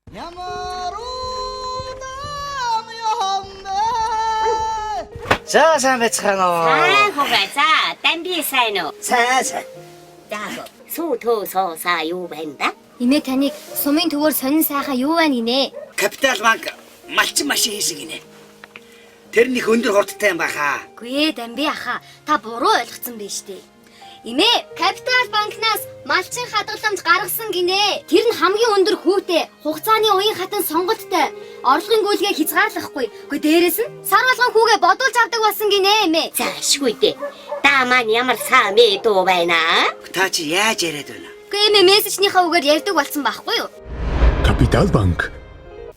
За сайн байцгаана уу? За, дамби сайн уу? Сайн. За, сүү төө соосаа юу байна да? Имээ таныг сумын төвөөр сонин сайхан юу байна гинэ? Капитал банк малчин машин хийсэн гинэ. Тэр нэг өндөр хурдтай юм баха. Гүй ээ дамби аха, та буруу ойлгоцсон байж тээ. Имээ Капитал банкнаас малчин хадгаламж гаргасан гинэ. Тэр нь хамгийн өндөр хүүтэй, хугацааны уян хатан сонголттой. Орлогын гүйлгээ хязгаарлахгүй. Гүй дээрэс нь сар болгон хүүгээ бодуулж авдаг болсон гинэ имээ. За, шгүйдээ. Та маань ямар сайн мэдүү байна аа? Та чи яаж яриад байна? Гүй имээ мессежнийхаа үгээр ярьдаг болсон байхгүй юу? Капитал банк.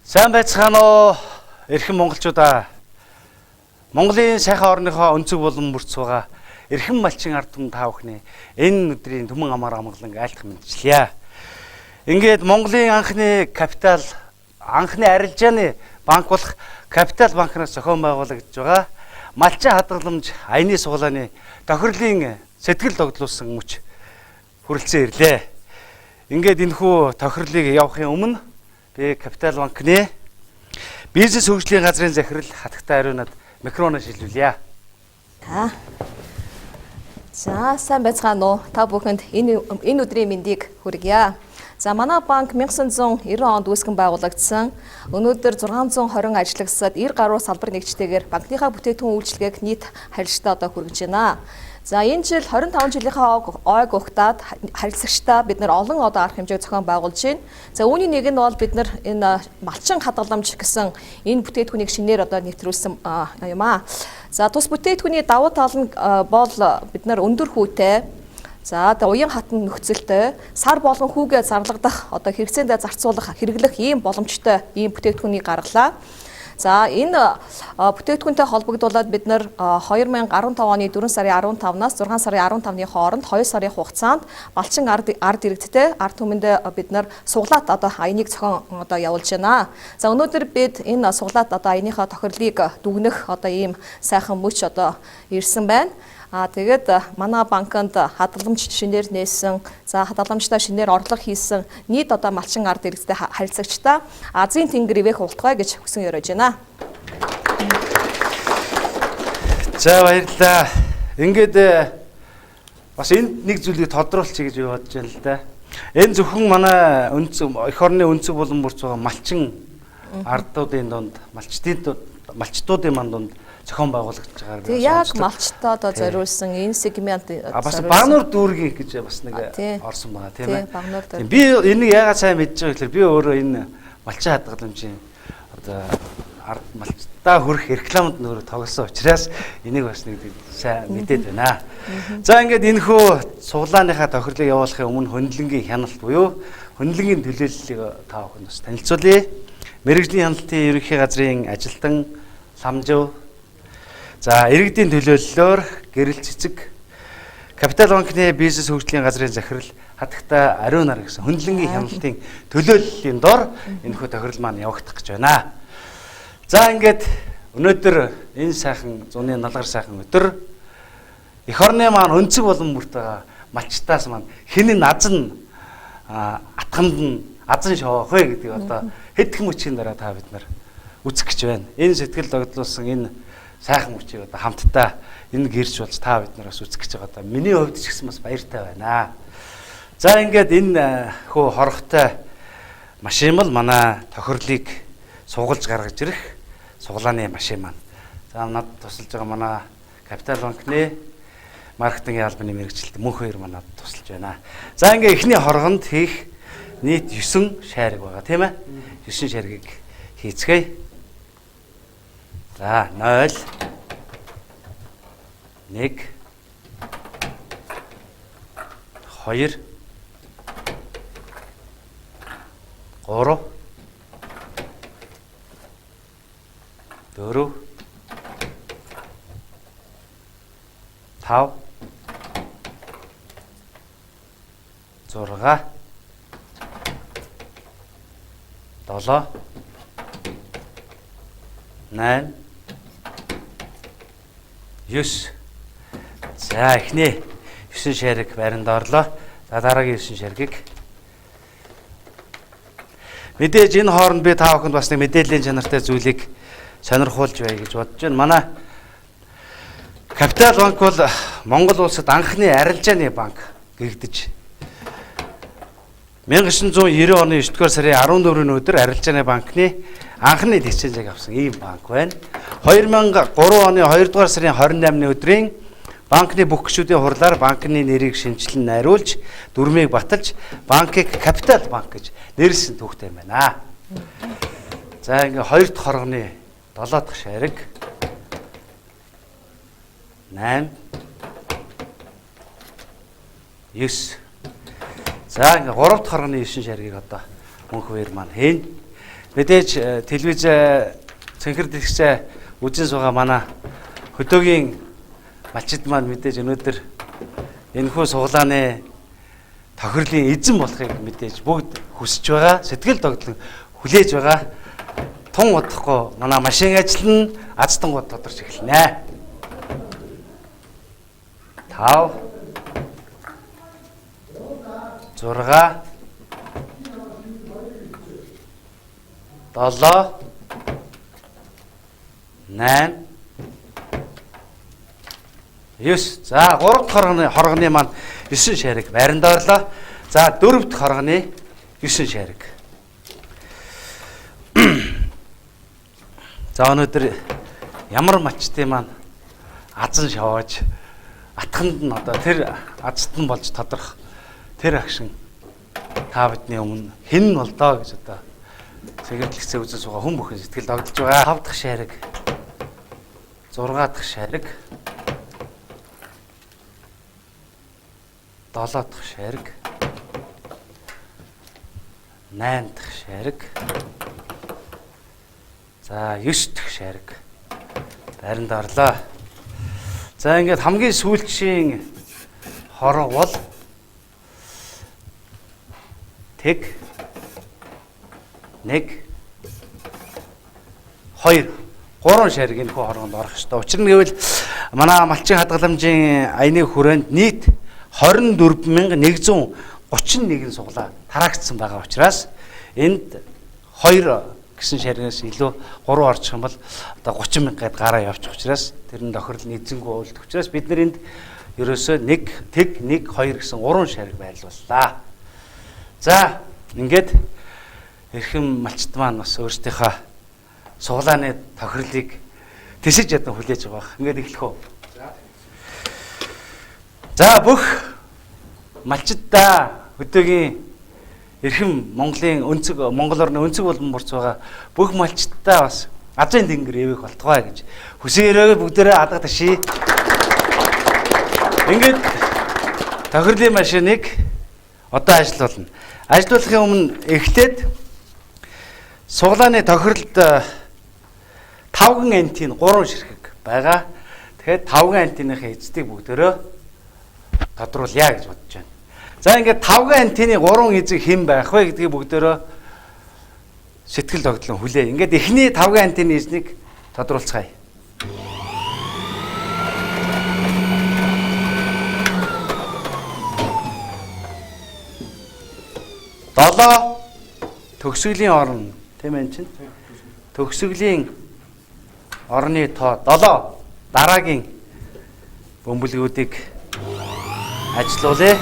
Сайн байцгаана уу? Эрхэм монголчуудаа. Монголын сайхан орныхоо өнцөг болон бүрц байгаа эрхэм малчин ард түмэн та бүхний энэ өдрийн түмэн амар амгалан айлтгах мэдчилье. Ингээд Монголын анхны капитал анхны арилжааны банк болох Капитал банкнаас зохион байгуулагдж байгаа малчин хадгаламж аяны суглааны тохирлын сэтгэл догдлуулсан мөч хүрэлцэн ирлээ. Ингээд энэхүү тохирлыг явахын өмнө би Капитал банкны бизнес хөгжлийн газрын захирал хатагтай ариунад микрофоноо шилжүүлье. За сайн байцгаана уу? Та бүхэнд энэ өдрийн мэндийг хүргье. За манай банк 1990 онд үүсгэн байгуулагдсан. Өнөөдөр 620 ажлагчид 90 гаруй салбар нэгжтэйгээр банкныхаа бүтээгдэхүүн үйлчилгээг нийт харилцаа хүргэж байна. За энэ жил 25 жилийнхаа ойг ухтаад харилцагчдаа бид нар олон арга хэмжээг зохион байгуулж байна. За үүний нэг нь бол бид нар энэ малчин хадгаламж гэсэн энэ бүтээгдэхүүнийг шинээр нэвтрүүлсэн юм аа. За тус бүтээгдэхүүний давуу тал нь бол бид нар өндөр хүүтэй, за уян хатан нөхцөлтэй, сар болгон хүүгээ зарлагдах хэрэгцээндээ зарцуулах хэрэглэх ийм боломжтой ийм бүтээгдэхүүнийг гаргалаа. За энэ бүтээгдэхүүнтэй холбогдуулаад бид нар 2015 оны 4 сарын 15-наас 6 сарын 15-ны хооронд 2 сарын хугацаанд малчин ард иргэдтэй ард түмэндээ бид нар суглаат аяныг зохион явуулж байна. За өнөөдөр бид энэ суглаат аяныхаа тохирлыг дүгнэх ийм сайхан мөч ирсэн байна. Тэгээд манай банкнд хадгаламж шинээр нээсэн, за хадгаламжтай шинээр орлого хийсэн нийт малчин ард иргэдтэй харилцагчдаа Азийн тэнгэр ивэх ултгай гэж хүсэн өрөөж байна. За баярлалаа. Ингээд бас энэ нэг зүйлийг тодруулчих гэж бодож байна л да. Энэ зөвхөн манай эх орны өнцөг болон бүрц байгаа малчин ардуудын донд, малчтуудын манд донд зохион байгуулагдж байгаа. Тэгээ яг малчтад зориулсан энэ сегмент бас багнуур дүүргий гэж бас нэг орсон байгаа тийм ээ. Багнуур дүүрэг. Би энийг яагаад сайн мэдж байгаа гэхээр би өөрөө энэ малчин хадгаламжийн ард малчтаа хүрэх рекламад нөр тоглосон учраас энийг бас нэг сайн мэдээд байна. За ингээд энэхүү суглааныхаа тохирлыг явуулахын өмнө хөндлөнгийн хяналт буюу хөндлөнгийн төлөөллийг та бүхэнд бас танилцуулъя. Мэргэжлийн хяналтын ерөнхий газрын ажилтан ламжив. За иргэдийн төлөөллөөр гэрэл цэцэг Капитал банкны бизнес хөгжлийн газрын захирал хатагтай ариун нар гэсэн хөндлөнгийн хяналтын төлөөллийн дор энэхүү тохирол маань явагдах гэж байна. За ингээд өнөөдөр энэ сайхан зуны налгар сайхан өдөр эх орны маань өнцөг болон бүрт байгаа малчтаас маань хинэн азан атгамд нь азан шоох вэ гэдэг хэдхэн мөчийн дараа та бид нар үзэх гэж байна. Энэ сэтгэл догдлуулсан энэ сайхан мөчийг хамтдаа энэ гэрч болж та бид нараас үзэх гэж байгаа. Миний хувьд ч гэсэн бас баяртай байна. За ингээд энэ хөө хорхтой машин бол манай тохирлыг сугалж гаргаж ирэх суглааны машин маань. За надад тусалж байгаа манай Капитал банкны маркетингийн албаны мэргэжилт мөн хоёр манад тусалж байна. За ингээд эхний хоргонд хийх нийт 9 шаариг байгаа тийм ээ. 9 шаригийг хийцгээе. За 0 1 2 3 4 5 6 7 8 9. За эхний 9 шариг баринд орлоо. За дараагийн 9 шаригийг. Мэдээж энэ хооронд би та бүхэнд бас нэг мэдээллийн чанартай зүйлийг сонирхуулж бай гэж бодож байна. Манай Капитал банк бол Монгол улсад анхны арилжааны банк гэгдэж 1990 оны 9-р сарын 14-ний өдөр арилжааны банкны анхны лицензийг авсан ийм банк байна. 2003 оны 2-р сарын 28-ны өдрийн банкны бүх гишүүдийн хурлаар банкны нэрийг шинжилэн найруулж, дүрмийг баталж, банкыг Капитал банк гэж нэрлсэн түүхтэй байна. За ингээ 2 дахь хоргоны 7 дахь шариг 8 9. За ингээ 3 дахь хоргоны 9 шаргийг одоо мөнх хоёр маань хийн. Мэдээж телевиз цэнхэр дэлгэцээ үзэн суугаа манай хөдөөгийн малчид маань мэдээж өнөөдөр энэхүү суглааны тохирлын эзэн болохыг мэдээж бүгд хүсэж байгаа. Сэтгэл догтлон хүлээж байгаа. Тун удахгүй манай машин ажил нь азтангууд тодорч эхэлнэ. 5 6 7 8 9. За 3 дахь хоргоны маань 9 шариг байранд орлоо. За 4 дахь хоргоны 9 шариг. За өнөөдөр ямар малчтын маань азан шавааж атханд нь одоо тэр азт нь болж тодорх тэр агшин та бидний өмнө хэн нь болдоо гэж одоо цэгэрдлэгцээ үзэн суугаа хүн бүхэн сэтгэл догдолж байгаа. 5 дахь шариг 6 дахь шариг 7 дахь шариг 8 дахь шариг за 9 дахь шариг байранд орлоо. За ингээд хамгийн сүүлчийн хорго бол тэг 1 2 3 шариг энэ хоргонд орох ёстой. Учир нь гэвэл манай малчин хадгаламжийн аяны хүрээнд нийт 24131 суглаа тараагдсан байгаа учраас энд 2 гэсэн шаригаас илүү 3 орчих юм бол одоо 30 мянга гээд гараа явчих учраас тэр нь тохирол нь эзэнгүй уулдах учраас бид нар энд ерөөсөө 1 тэг 1 2 гэсэн 3 шариг байрлууллаа. За ингээд эрхэм малчт маань бас өөрсдийнхөө суглааны тохирлыг тэсэж ядан хүлээж байгаа. Ингээд эхлэх үү. За бүх малчтаа өдөөгийн эрхэм Монголын Монгол орны өнцөг болон бурц байгаа бүх малчтаа бас азын тэнгэр эвэх болтугай гэж хүсээрээ бүгдээрээ алга таший. Ингээд тохирлын машиныг одоо ажилуулна. Ажилуулахын өмнө эхлээд суглааны тохирлд 5 антин 3 ширхэг байгаа. Тэгэхээр 5 антиныхаа эцдийг бүгдээрээ тодруулъя гэж бодож байна. За ингээд 5 антины 3 эзэг хэн байх вэ гэдгийг бүгдээрээ сэтгэл догтлон хүлээ. Ингээд эхний 5 антины эзнийг тодруулцгаая. Долоо төгсгөлийн орн тийм ээ чинь. Төгсгөлийн орны тоо 7 дараагийн бөмбөлгүүдийг ажилуулъя.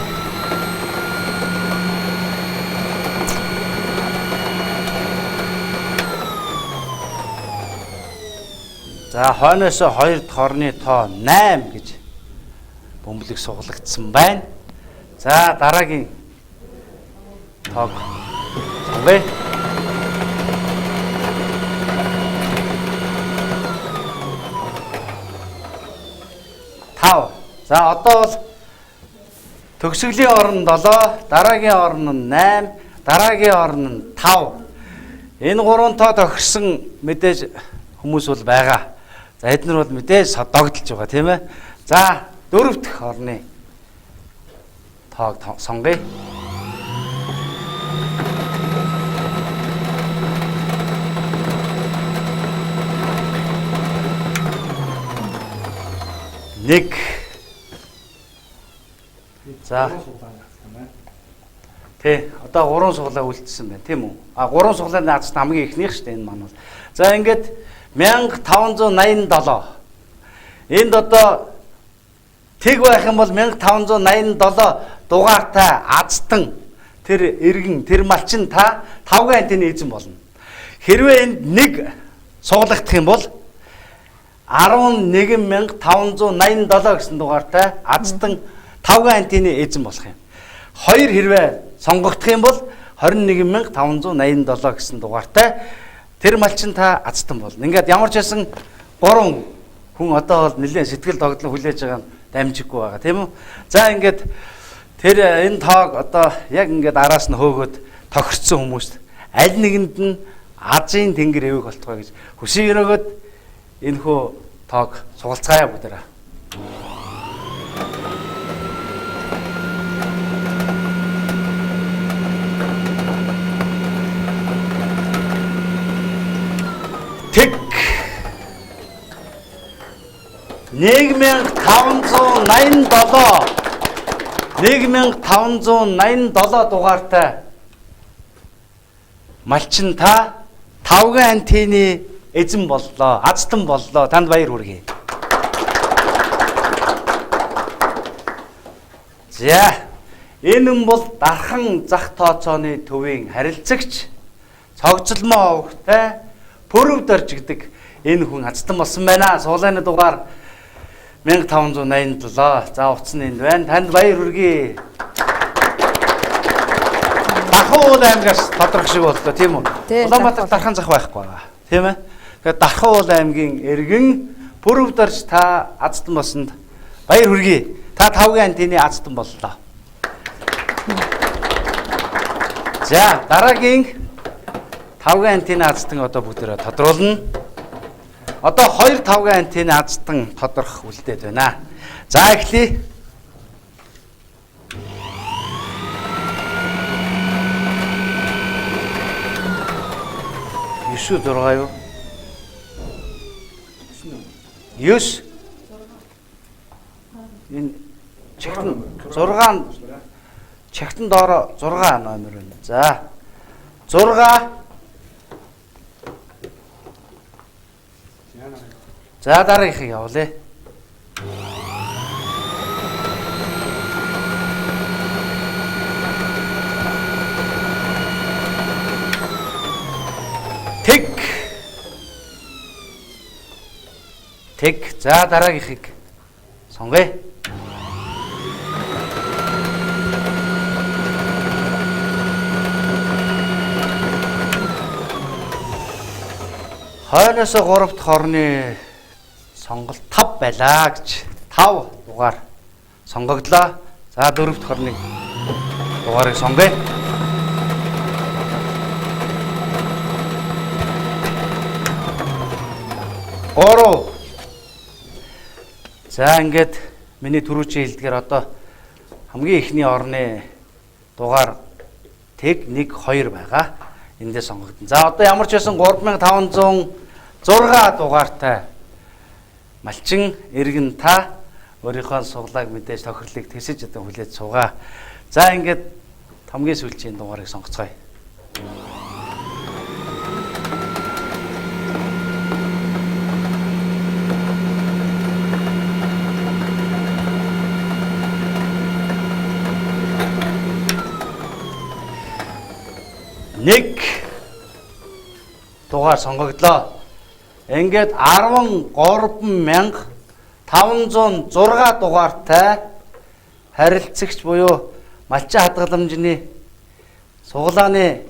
За хойноос 2 дахь орны тоо 8 гэж бөмбөлөг суглагдсан байна. За дараагийн тоог сонгоё. За одоо бол төгсгөлийн орн 7, дараагийн орн нь 8, дараагийн орн нь 5. Энэ 3 тоо тохирсон мэдээж хүмүүс бол байгаа. За эдгээр бол мэдээж догдолж байгаа тийм ээ. За 4 дахь орны тоог сонгоё. Нэг. За Тэ одоо 3 суглаа үлдсэн байна тийм үү? 3 суглааны азт хамгийн ихнийх шүү дээ энэ маань бол. За ингээд 1587. Энд одоо тэг байх юм бол 1587 дугаартай азтан тэр иргэн тэр малчин та 5 антины эзэн болно. Хэрвээ энд нэг суглагдах юм бол 11587 гэсэн дугаартай азтан 5 антины эзэн болох юм. 2 хэрвээ сонгогдох юм бол 21587 гэсэн дугаартай тэр малчин та азтан болно. Ингээд ямар ч байсан 3 хүн одоо бол нэлээд сэтгэл догдлон хүлээж байгаа нь дамжиггүй байгаа тийм үү? За ингээд тэр энэ тоог одоо яг ингээд араас нь хөөгөөд тохирцсон хүмүүст аль нэгэнд нь Азийн тэнгэр эвэг болтгой гэж хүсээ өрөөгөөд энэ хөө тоог сугалцгаая бүгдээрээ. Тэг 1587 дугаартай малчин та 5 антины эзэн боллоо, азтан боллоо. Танд баяр хүргэе. За, энэ хүн бол дархан зах тооцооны төвийн харилцагч, цогцлмоо өвгтэй пөрөв доржигдэг энэ хүн азтан болсон байна. Суулааны дугаар 1587. За, утас нь энд байна. Танд баяр хүргэе. Дархан аймгаас тодрох шиг боллоо тийм үү? Улаанбаатар дархан зах байхгүй байгаа. Тийм ээ. Тэгэхээр Дархан аймгийн иргэн пөрөв дорж та азтан болсонд баяр хүргэе. Та 5 антины азтан боллоо. За, дараагийн 5 антины азтан одоо бүгдээрээ тодруулна. Одоо 2-5 антины азтан тодорох үлдээд байна. За, эхлэе. Юу 6 юу? 9 энэ чагтан 6 чагтан доороо 6 номер байна. За 6 За дараагийнхыг явуулъя. Тэг. За дараагийнхыг сонгоё. Хойноос 3 дахь орны сонголт 5 байлаа гэж 5 дугаар сонгогдлоо. За 4 дахь орны дугаарыг сонгоё. Ороо. За ингээд миний түрүүчийн хэлдгээр одоо хамгийн ихний орны дугаар тэг 1 2 байгаа. Эндээ сонгогдсон. За одоо ямар ч байсан 3506 дугаартай малчин иргэн та өөрийнхөө суглааг мэдээж тохирлыг тэсэж одоо хүлээж суугаа. За ингээд хамгийн сүүлчийн дугаарыг сонгоцгоё. Нэг дугаар сонгогдлоо. Ингээд 13506 дугаартай харилцагч буюу малчин хадгаламжны суглааны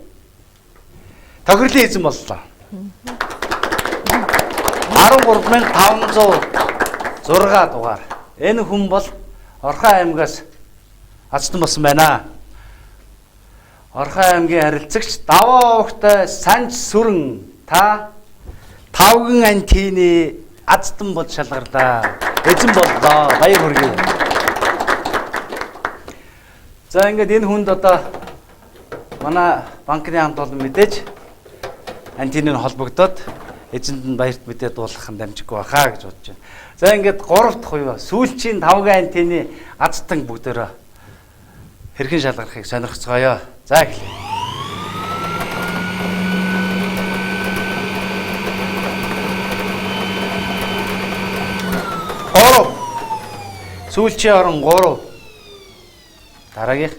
тохирлын эзэн боллоо. 13506 дугаар. Энэ хүн бол Орхон аймгаас азтан болсон байна. Орхон аймгийн харилцагч даваа өгтэй санж сүрэн та 5 антины азтан бол шалгарлаа. Эзэн боллоо. Баяр хүргэе. За ингээд энэ хүнд одоо манай банкны хамт олон мэдээж антины холбогдоод эзэнд нь баярт мэдээ дуулгах нь дамжиггүй баха гэж бодож байна. За ингээд 3 дахь уу сүүлчийн 5 антины азтан бүгдээрээ хэрхэн шалгарахыг сонирхцгоё. За эхлэе. Гурав. Сүүлчийн орон 3. Дараагийнх.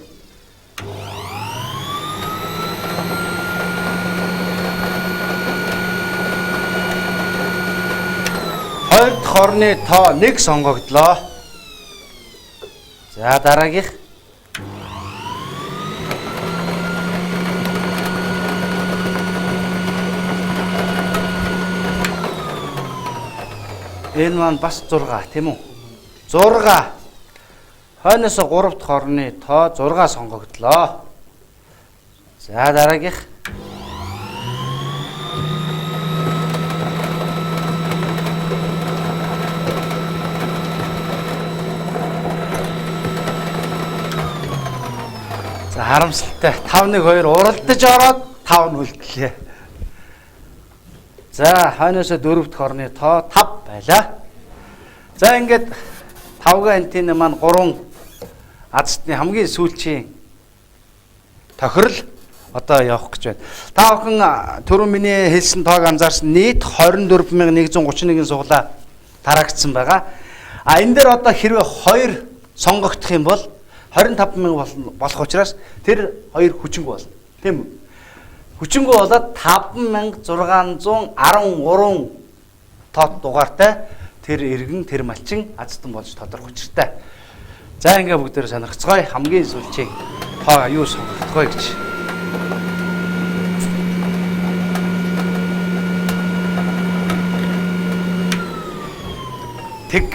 Хоёр дахь орны тоо 1 сонгогдлоо. За дараагийнх. Энэ маань бас 6 тийм үү? 6. Хойноос 3 дахь орны тоо 6 сонгогдлоо. За дараагийнх. За харамсалтай 5-1-2 уралдаж ороод 5 үлдлээ. За хойноос 4 дахь орны тоо 5 байлаа. За ингээд 5 антенны маань 3 азтны хамгийн сүүлчийн тохирол одоо явах гэж байна. Та бүхэн түрүү миний хэлсэн тоог анзаарсан нийт 24131 суглаа тараагдсан байгаа. Энэ дээр одоо хэрвээ 2 сонгогдох юм бол 25000 болох учраас тэр 2 хүчингүй болно. Тийм үү? Хүчингүй болоод 5613 тоо дугаартай тэр иргэн тэр малчин азтан болж тодорхой учиртай. За ингээ бүгдээр сонирхцгоё. Хамгийн сүүлчийн тоо юу сонгогдох вэ гэж. Тэг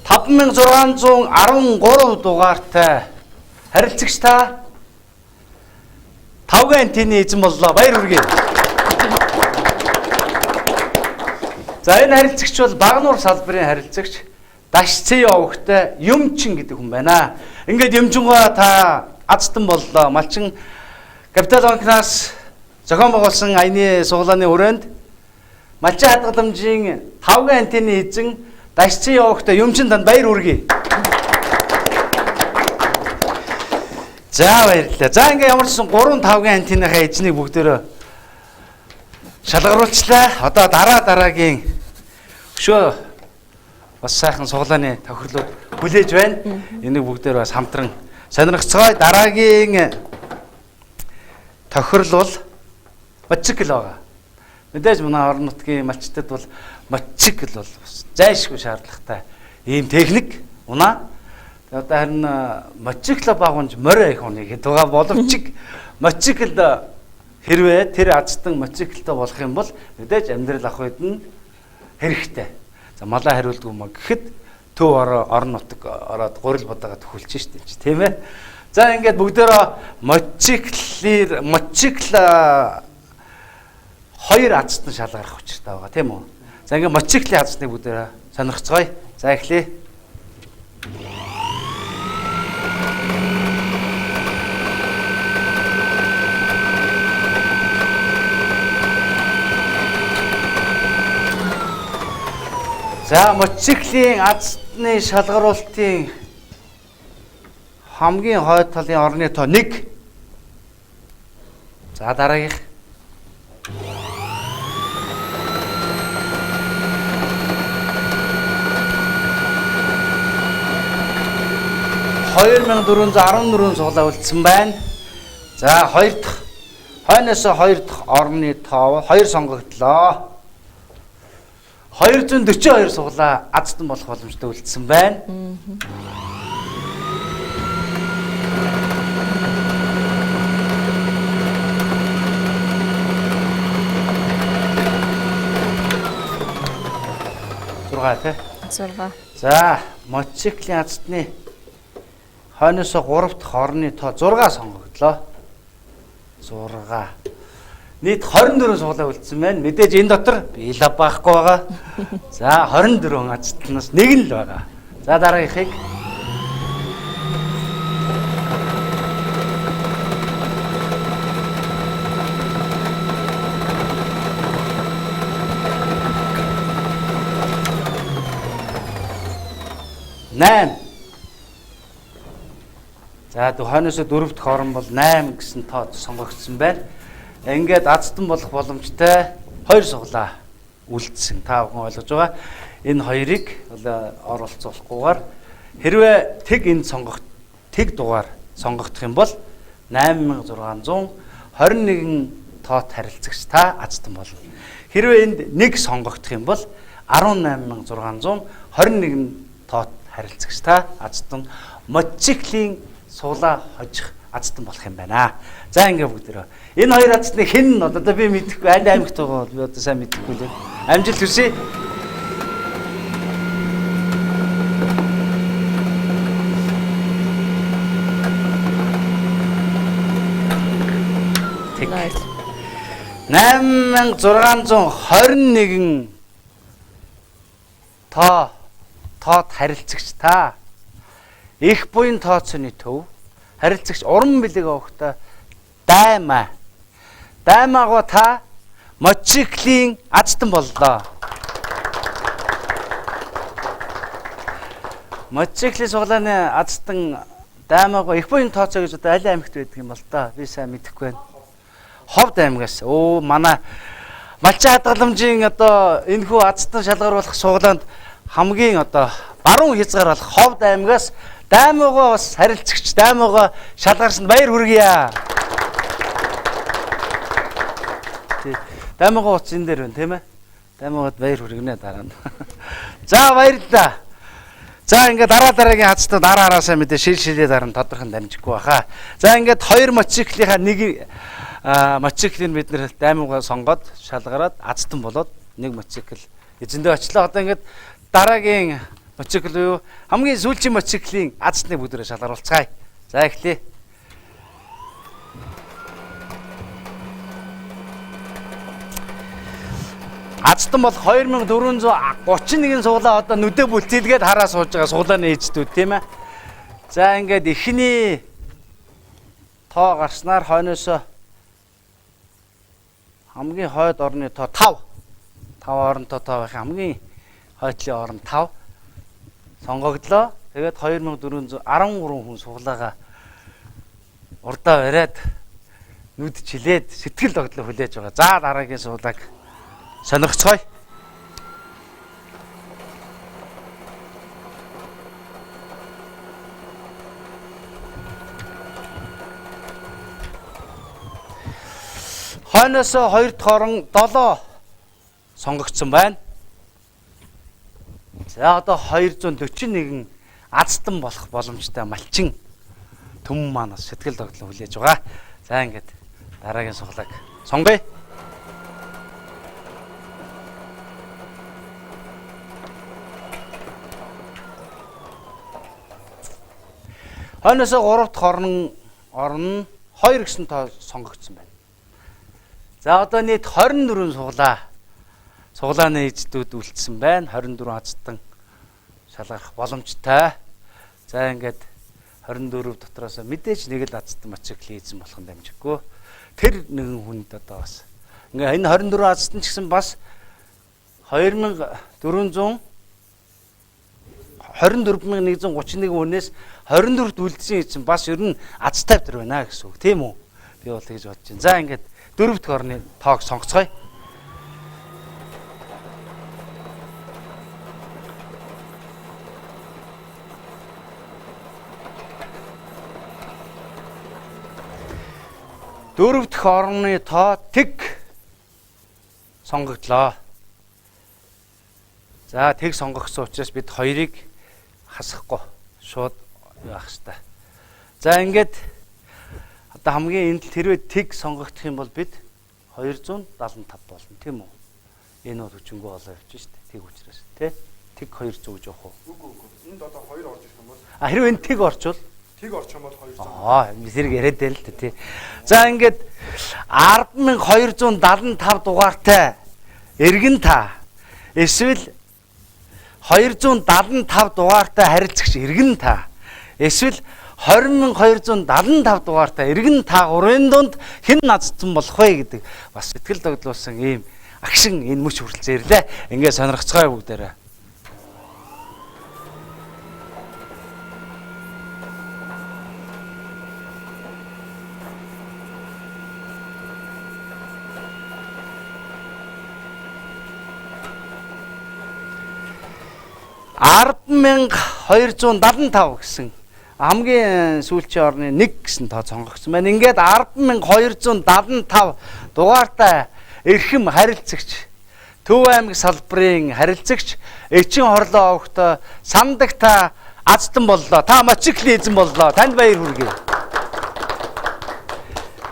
5613 дугаартай харилцагч та 5 антенны эзэн боллоо. Баяр хүргэе. За энэ харилцагч бол Багнуур салбарын харилцагч Дашцээ овогтой Юмчин гэдэг хүн байна. Ингээд Юмчингоо та азтан боллоо. Малчин Капитал банкнаас зохион байгуулсан аяны суглааны хүрээнд малчин хадгаламжийн 5 антенны эзэн Дашцээ овогтой Юмчин танд баяр хүргэе. За баярлалаа. За ингээ ямар ч 3-5 антенныхаа эзнийг бүгдөө шалгаруулчлаа. Одоо дараагийн өшөө бас сайхан суглааны тохирлууд хүлээж байна. Энийг бүгдээр бас хамтран сонирхцгоё. Дараагийн тохирол бол мотоцикл байгаа. Мэдээж манай орон нутгийн малчтад бол мотоцикл бол зайлшгүй шаардлагатай ийм техник унаа. Одоо харин мотоцикл багванж морь их уныг хэд байгаа боловч мотоцикл хэрвээ тэр азтан мотоциклтай болох юм бол мэдээж амьдрал авах үед нь хэрэгтэй. За малаа хариулдгүй маа гэхэд төв орон нутаг ороод гурил бодоогоо төхүүлж штеп чи тийм ээ. За ингээд бүгдээрээ мотоцикл 2 азтан шалгарах учиртай байгаа тийм үү. За ингээд мотоциклийн азтныг бүгдээрээ сонирхцгоё. За эхлэе. За мотоциклийн азтны шалгаруулалтын хамгийн хойд талын орны тоо 1. За дараагийнх. $2414 суглаа үлдсэн байна. За 2 дахь хойноос 2 дахь орны тоо 2 сонгогдлоо. 242 суглаа азтан болох боломжтой үлдсэн байна. Зурга. За, мотоциклийн азтны хойноос 3 дахь орны тоо 6 сонгогдлоо. 6. Нийт 24 суглаа үлдсэн байна. Мэдээж энэ дотор биелаа баахгүй байгаа. За 24 азтнаас нэг нь л байгаа. За дараагийнхыг. За хойноос дөрөвт хорон бол 8 гэсэн тоод сонгогдсон байна. Ингээд азтан болох боломжтой 2 суглаа үлдсэн. Та бүхэн ойлгож байгаа. Энэ хоёрыг оролцуулахгүйгээр хэрвээ тэг дугаар сонгогдох юм бол 8621 тоот харилцагч та азтан болно. Хэрвээ энд нэг сонгогдох юм бол 18621 тоот харилцагч та азтан мотоциклийн суулаа хожих азтан болох юм байна. За ингээ бүгдээрээ. Энэ хоёр азтны хэн нь одоо би мэдэхгүй аль аймагт байгаа бол би одоо сайн мэдэхгүй лээ. Амжилт хүсье. Nice. 8621 тоот харилцагч та их буян тооцооны төв харилцагч уран бэлэг авахта даймаагаа та мотоциклийн азтан боллоо. Мотоциклийн суглааны азтан даймаагаа их буян тооцоо гэж одоо аль аймагт байдаг юм бол та би сайн мэдэхгүй байна. Ховд аймгаас манай Малчин хадгаламжийн одоо энэхүү азтан шалгар болох суглаанд хамгийн одоо баруун хязгаар болох Ховд аймгаас даймаагаа бас харилцагч даймаагаа шалгарсанд баяр хүргье. Даймаагаа утас энэ дээр байна тийм ээ. Даймаагад баяр хүргэнэ дараа нь. За баярлалаа. За ингээд дараагийн хацтад араасаа мэдээ шилжлээ дараа нь тодорхой дамжихгүй баха. За ингээд хоёр мотоциклийнхаа нэг мотоциклийг бид нэр даймуугаа сонгоод шалгараад азтан болоод нэг мотоцикл эзэндээ очлоо. Одоо ингээд дараагийн мотоцикл юу хамгийн сүүлийн мотоциклийн азтныг бүгдээрээ шалгаруулцгаая. За эхлэе. Азтан бол 2431 суулаа одоо нүдэ бүлтэлгээд хараа сууж байгаа суулааны ээждүүд тийм ээ. За ингээд эхний тоо гарснаар хойноосоо хамгийн хойд орны тоо 5 оронтой тоо байх хамгийн хойдлын орон 5 сонгогдлоо. Тэгээд 2413 хүн суглаага урдаа бариад нүд чилээд сэтгэл догтлоо хүлээж байгаа. За дараагийн суулааг сонирхцгоё. Хойноосоо 2 дахь орон 7 сонгогдсон байна. За одоо 241 азтан болох боломжтой малчин төмөн маань сэтгэл догтлоо хүлээж байгаа. За ингээд дараагийн суглааг сонгоё. Хойноосоо 3 дахь орон 2 гэсэн тоо сонгогдсон байна. За одоо нийт 24 суглааны эждүүд үлдсэн байна. 24 азтан шалгарах боломжтой. За ингээд 24 дотроос мэдээж нэг л азтан мотоцикл эзэн болох нь дамжиггүй. Тэр нэгэн хүнд одоо бас ингээ энэ 24 азтан ч гэсэн бас 24131 хүнээс 24-т үлдсэн эзэн бас ер нь аз тавьтар байна гэсэн үг тийм үү? Би бол тэгж бодож байна. За ингээд 4 дахь орны тоог сонгоцгоё. Дөрөв дэх орны тоо тэг сонгогдлоо. За тэг сонгогдсон учраас бид хоёрыг хасахгүй шууд явах хэрэгтэй. За ингээд одоо хамгийн энд тэрвээ тэг сонгогдох юм бол бид 275 болно тийм үү? Энэ бол хүчингү олоо явчих шүү дээ. Тэг учраас тий. Тэг 200 гэж явах уу? Үгүй. Энд одоо 2 орж ирэх юм бол. Хэрвээ энэ тэг орчвол тэг орчих юм бол 200. Би зэрэг яриад байл л тий. За ингээд 10275 дугаартай эргэн та эсвэл 275 дугаартай харилцагч эргэн та эсвэл 20275 дугаартай эргэн та гурвын дунд хэн назцсан болох вэ гэдэг бас сэтгэл догдлуулсан ийм агшин энэ мөч хүрэлцээ ирлээ. Ингээд сонирхцгаая бүгдээрээ. 10,275 гэсэн хамгийн сүүлчийн орны 1 гэсэн тоо сонгогдсон байна. Ингээд 10,275 дугаартай эрхэм харилцагч Төв аймаг салбарын харилцагч Эчин хорлоо овогтой сандагта азтан боллоо. Та мотоциклын эзэн боллоо. Танд баяр хүргэе.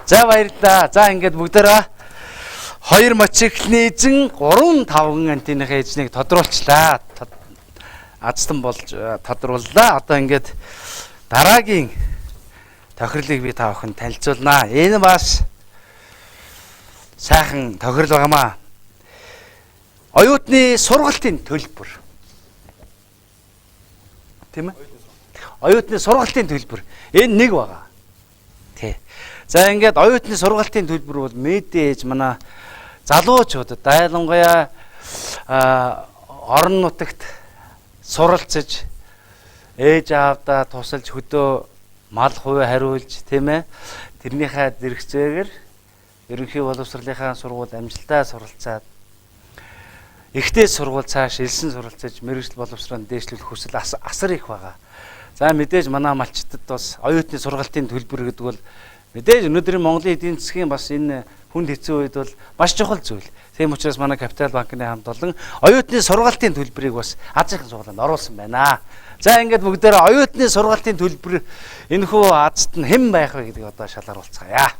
За баярлалаа. За ингээд бүгдээрээ 2 мотоциклын эзэн 3-5 антиныхаа эзнийг тодруулчлаа. Азтан болж тодрууллаа. Одоо ингээд дараагийн тохирлыг би та бүхэнд танилцуулнаа. Энэ бас сайхан тохирол байгаамаа. Оюутны сургалтын төлбөр. Тийм ээ? Оюутны сургалтын төлбөр. Энэ нэг байгаа. Тий. За ингээд оюутны сургалтын төлбөр бол мэдээж манай залуучуудад ялангуяа орон нутагт суралцж ээж аавдаа тусалж хөдөө мал хувь хариулж тийм ээ тэрнийхээ зэрэгцээгээр ерөнхий боловсролынхаа сургууль амжилтаа суралцаад ихтэй сургууль цааш элсэн суралцаж мэргэжил боловсроонд дээшлүүлэх хүсэл асар их байгаа. За мэдээж манай малчтад бас оюутны сургалтын төлбөр гэдэг бол мэдээж өнөөдрийн Монголын эдийн засгийн бас энэ хүнд хэцүү үед бол маш чухал зүйл. Тийм учраас манай Капитал банкны хамт олон оюутны сургалтын төлбөрийг бас аз жаргал сургалтанд оруулсан байна. За ингээд бүгдээрээ оюутны сургалтын төлбөр энэхүү азт нь хэн байх вэ гэдгийг одоо шалгаруулцгаая.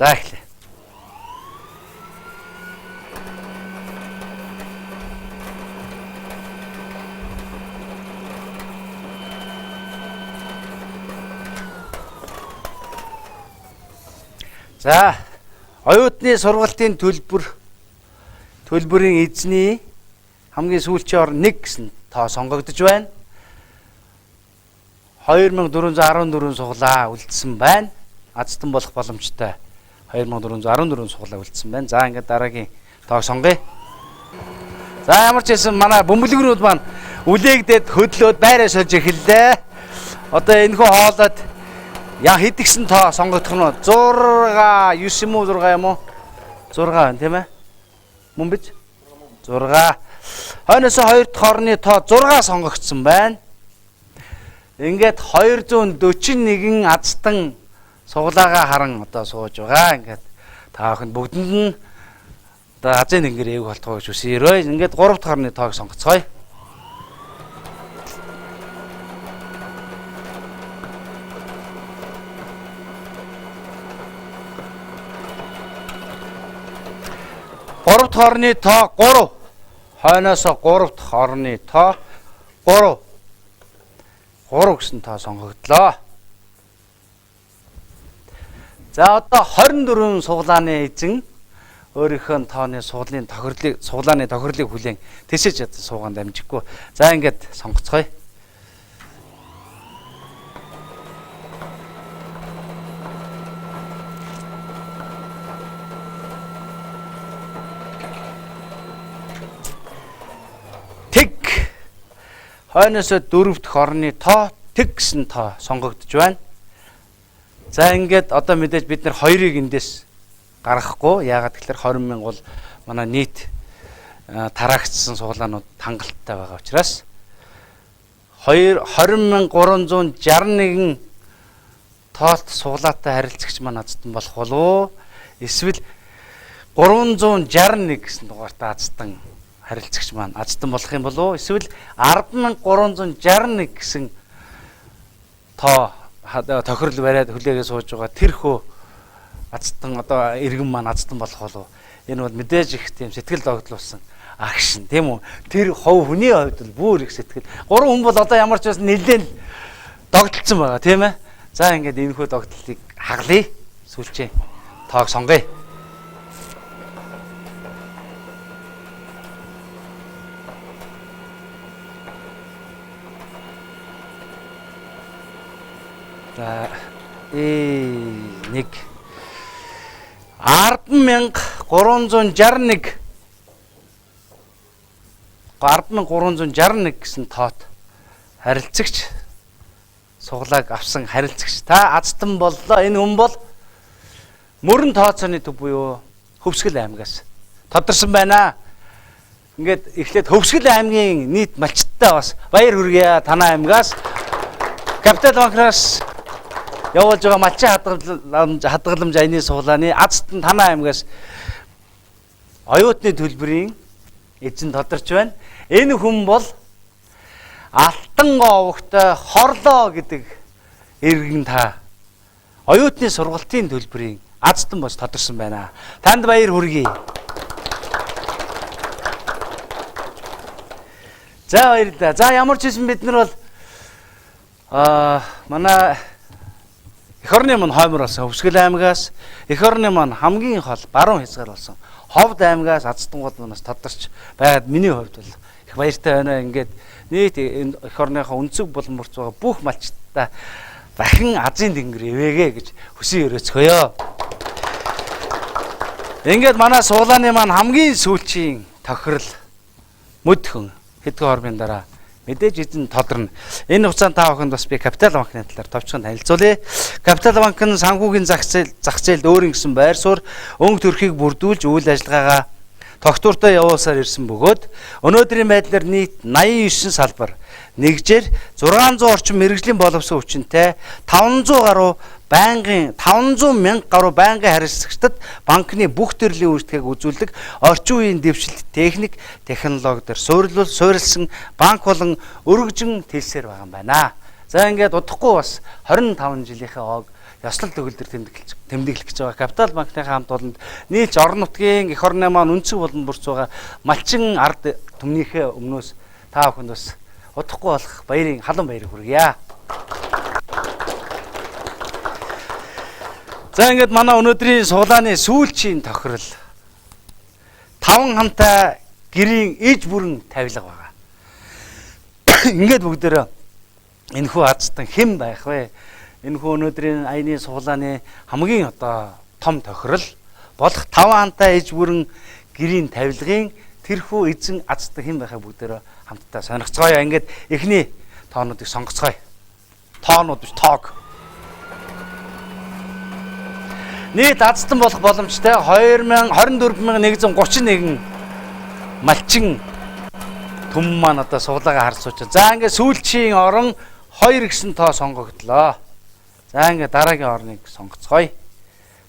За эхлэе. За оюутны сургалтын төлбөрийн эзний хамгийн сүүлчийн орн 1 гэсэн тоо сонгогдож байна. 2414 суглаа үлдсэн байна. Азтан болох боломжтой 2414 суглаа үлдсэн байна. За ингээд дараагийн тоог сонгоё. За ямар ч хэлсэн манай бөмбөлгөрүүд маань үлээгдээд хөдлөөд байраа сольж эхэллээ. Одоо энэхүү хоолойд яа хэдгсэн тоо сонгогдох нь 6 9 юм уу 6 юм уу 6 байна тийм ээ мөн биш 6 хойноос 2 дахь орны тоо 6 сонгогдсон байна. Ингээд 241 азтан суглаагаа харан одоо сууж байгаа. Ингээд та бүхэн бүгдэнд нь одоо азын нэнгэр ээг болтгоо гэж үсээрөө. Ингээд 3 дахь орны тоог сонгоцгоё. Гурав дахь орны тоо 3. Хойноос 3 дахь орны тоо 3. 3 гэсэн тоо сонгогдлоо. За одоо 24 суглааны эзэн өөрийнхөө тооны суглааны тохирлыг хүлээн тэсэж чадсан суугаанд амжихгүй. За ингээд сонгоцгоё. Хойноос 4 дахь орны тоо тэг гэсэн тоо сонгогдож байна. За ингээд одоо мэдээж бид нэр хоёрыг эндээс гаргахгүй. Яагаад гэвэл 20 мянга бол манай нийт тараагдсан суглаанууд хангалттай байгаа учраас 20,361 тоот суглаатай харилцагч маань азтан болох болов эсвэл 361 гэсэн дугаартай азтан харилцагч маань азтан болох юм болов эсвэл 10,361 гэсэн тоо тохирол бариад хүлээгээ сууж байгаа тэрхүү азтан одоо иргэн маань азтан болох болов. Энэ бол мэдээж их тийм сэтгэл догтлуулсан агшин тийм үү. Тэр хов хүний хувьд бол бүр их сэтгэл. 3 хүн бол одоо ямар ч бас нэлээд догтлцсон байгаа тийм ээ. За ингээд энэхүү догтлыг хаглая. Сүүлчээ тоог сонгоё. За 1 10,361 10,361 гэсэн тоот харилцагч суглааг авсан харилцагч та азтан боллоо. Энэ хүн бол Мөрөн тооцооны төв буюу Хөвсгөл аймгаас тодорсон байна. ингээд эхлээд Хөвсгөл аймгийн нийт малчттай бас баяр хүргэе. Танай аймгаас Капитал банкнаас явуулж байгаа малчин хадгаламж аяны суглааны Азтан Танай аймгаас оюутны төлбөрийн эзэн тодорч байна. Энэ хүн бол Алтан говогтой хорлоо гэдэг иргэн та оюутны сургалтын төлбөрийн Азтан бос тодорсон байна. Танд баяр хүргэе. За баярлалаа. За ямар ч юм бид нар бол манай эх орны маань хоймор болсон Хөвсгөл аймгаас эх орны маань хамгийн хол баруун хязгаар болсон Ховд аймгаас Азтан гол манаас тодорч байгаад миний хувьд бол их баяртай байна. Ингээд нийт энэ эх орныхоо өнцөг болон мөрц байгаа бүх малчтаа дахин Азийн тэнгэр ивэгээ гэж хүсэн өрөөцгөөё. Ингээд манай суулааны маань хамгийн сүүлчийн тохирол мөдхөн хэдэн хормын дараа мэдээж эзэн тодорно. Энэ хугацаанд та бүхэнд бас би Капитал банкны талаар товчхон танилцуулъя. Капитал банк нь санхүүгийн зах зээлд өөрийн гэсэн байр суурь өнгө төрхийг бүрдүүлж үйл ажиллагаагаа тогтвортой явуулсаар ирсэн бөгөөд өнөөдрийн байдлаар нийт 89 салбар нэгжээр 600 орчим мэргэжлийн боловсон хүчинтэй 500 мянган гаруй байнгын харилцагчдад банкны бүх төрлийн үйлчлэгийг үзүүлдэг орчин үеийн дэвшилт техник, технологиор суурилсан банк болон өргөжин тэлсээр байгаа юм байна. За ингээд удахгүй бас 25 жилийнхээ ёслол төгөлдөр тэмдэглэж байгаа Капитал банкны хамт олонд нийлж орон нутгийн эх орны маань өнцөг болон бүрц байгаа малчин ард түмнийхээ өмнөөс та бүхэнд бас удахгүй болох халуун баярыг хүргье. За ингээд манай өнөөдрийн суулааны сүүлчийн тохирол 5 хамтай гэрийн иж бүрэн тавилга байгаа. Ингээд бүгдээрээ энэхүү Азтан хэн байх вэ? Энэхүү өнөөдрийн аяны суулааны хамгийн том тохирол болох 5 хамтай иж бүрэн гэрийн тавилгын тэрхүү эзэн Азтан хэн байхаа бүгдээрээ хамтдаа сонирхцгаая. Ингээд эхний тоонуудыг сонгоцгаая. Тоонууд биш тоог. Нийт Азтан болох боломжтой 24131 малчин түмэн маань суулаагаа харж сууж. За ингээд сүүлчийн орон 2 гэсэн тоо сонгогдлоо. За ингээд дараагийн орныг сонгоцгоё.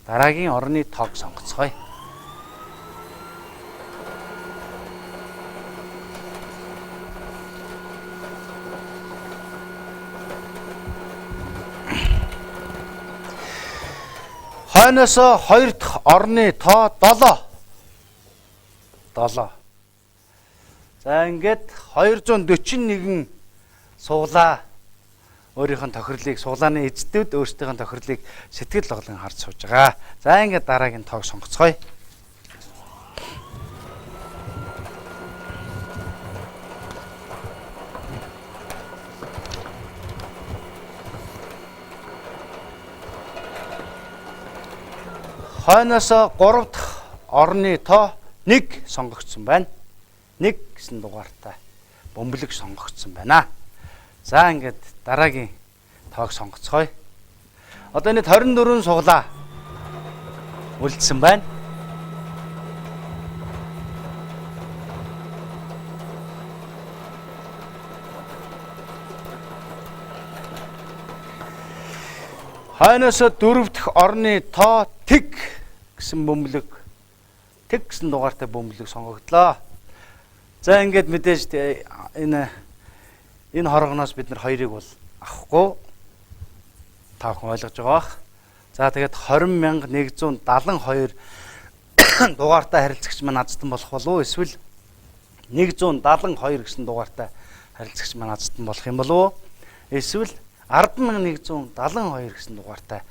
Дараагийн орны тоог сонгоцгоё. Хойноос 2 дахь орны тоо 7. За ингээд 241 суулаа өөрийнх нь тохирлыг суулааны эзэдүүд өөрсдийнх нь тохирлыг сэтгэл гоглон харж сууж байгаа. За ингээд дараагийн тоог сонгоцгоё. Хойноос 3 дахь орны тоо 1 сонгогдсон байна. 1 гэсэн дугаартай бөмбөлөг сонгогдсон байна. За ингээд дараагийн тоог сонгоцгоё. Одоо энэ 24 суглаа үлдсэн байна. Хойноос 4 дахь орны тоо тэг гэсэн бөмбөлөг тэг гэсэн дугаартай бөмбөлөг сонгогдлоо. За ингээд мэдээж энэ хорогноос бид нар хоёрыг бол авахгүй та бүхэн ойлгож байгаа бах. За тэгээд 20172 дугаартай харилцагч маань Азтан болох болов уу? Эсвэл 172 гэсэн дугаартай харилцагч маань Азтан болох юм болов уу? Эсвэл 10172 гэсэн дугаартай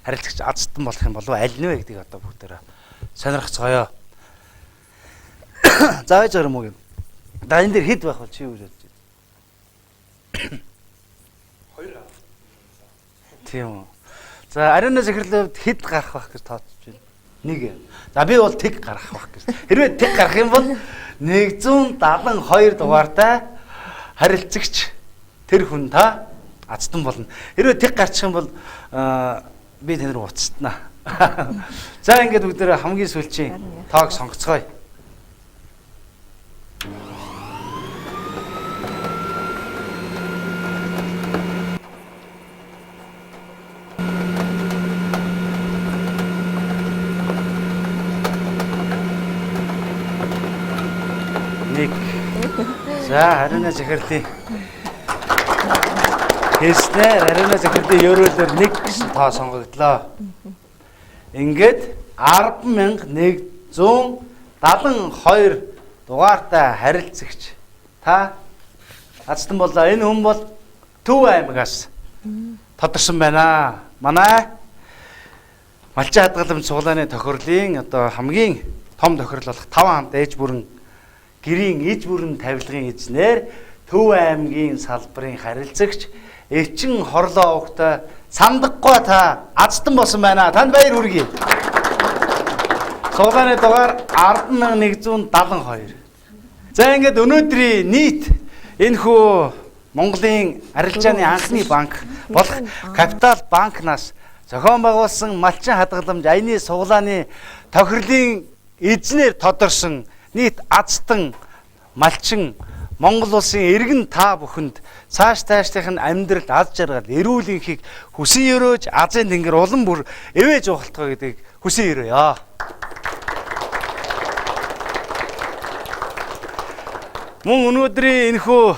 харилцагч Азтан болох юм болов уу? Аль нь вэ гэдгийг одоо бүгдээрээ сонирхцгаая. За яаж юм уу? Да энэ дэр хэд байх вэ чи юу гэж бодож байна? 2 Тийм үү. За ариунаас эхлээд хэд гарах байх гэж тооцож байна? 1. За би бол тэг гарах байх гэж. Хэрвээ тэг гарах юм бол 172 дугаартай харилцагч тэр хүн та Азтан болно. Хэрвээ тэг гарчих юм бол би тэнэр уцтана. За ингээд бүгдээ хамгийн сүүлчийн тоог сонгоцгоё. За ариуна захирлын хэлснээр ариуна захирлын ерөөлөөр 1 гэсэн тоо сонгогдлоо. Ингээд 10,172 дугаартай харилцагч та Азтан болоо. Энэ хүн бол Төв аймагаас тодорсон байна. Манай Малчин хадгаламж цуглааны тохирлын одоо хамгийн том тохирол болох 5 хамт ээж бүрэн гэрийн иж бүрэн тавилгын эзнэр Төв аймгийн салбарын харилцагч Эвчин хорлоо угтай сандаггүй та Азтан болсон байна. Танд баяр хүргэе. Цуглааны дугаар 10,172. За ингээд өнөөдрийн нийт энэхүү Монголын арилжааны анхны банк болох Капитал банкнаас зохион байгуулсан малчин хадгаламж аяны суглааны тохирлын эзнэр тодорсон нийт Азтан малчин Монгол улсын иргэн та бүхэнд цааш таашдын амьдралд аз жаргал эрүүл энхийг хүсэн өрөөж азын тэнгэр улам бүр эвэж ухалтгай гэдгийг хүсэн өрөөё. Мөн өнөөдрийн энэхүү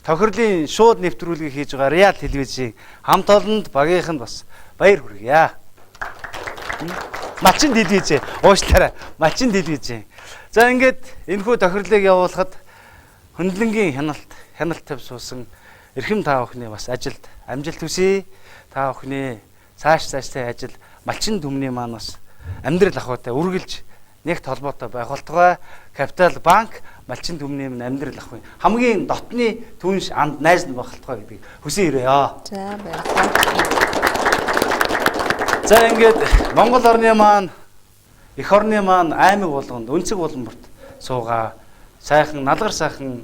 тохирлын шууд нэвтрүүлгийг хийж байгаа Реал телевизийн хамт олонд багийнх нь бас баяр хүргье. Малчин телевиз уушлаарай. Малчин телевиз. За ингээд энэхүү тохирлыг явуулахад хөндлөнгийн хяналт төв суусан эрхэм та бүхний бас ажилд амжилт хүсье. Та бүхний цааштай ажил малчин түмний маань бас амьдрал ахуйтай үргэлж нэгт холбоотой байх болтугай. Капитал банк малчин түмний минь амьдрал ахуй хамгийн дотны түнш анд найз нь байх болтугай гэдгийг хүсэн ирээё. За баярлалаа. За ингээд Монгол орны маань эх орны маань аймаг болгонд өнцөг боломборт суугаа сайхан налгар сайхан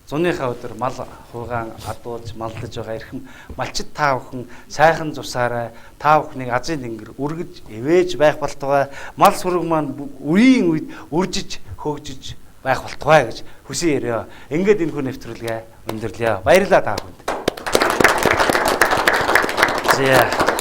зуныхаа өдөр мал хуйгаан адуулж малдаж байгаа эрхэм малчид та бүхэн сайхан зусаарай. Та бүхнийг азийн тэнгэр үргэж эвэж байх болтугай. Мал сүрэг маань үрийн үед үржиж хөгжиж байх болтугай гэж хүсэн ирээ. Ингээд энэ хүн нэвтрүүлгээ өндөрлөё. Баярлалаа та бүхэнд. За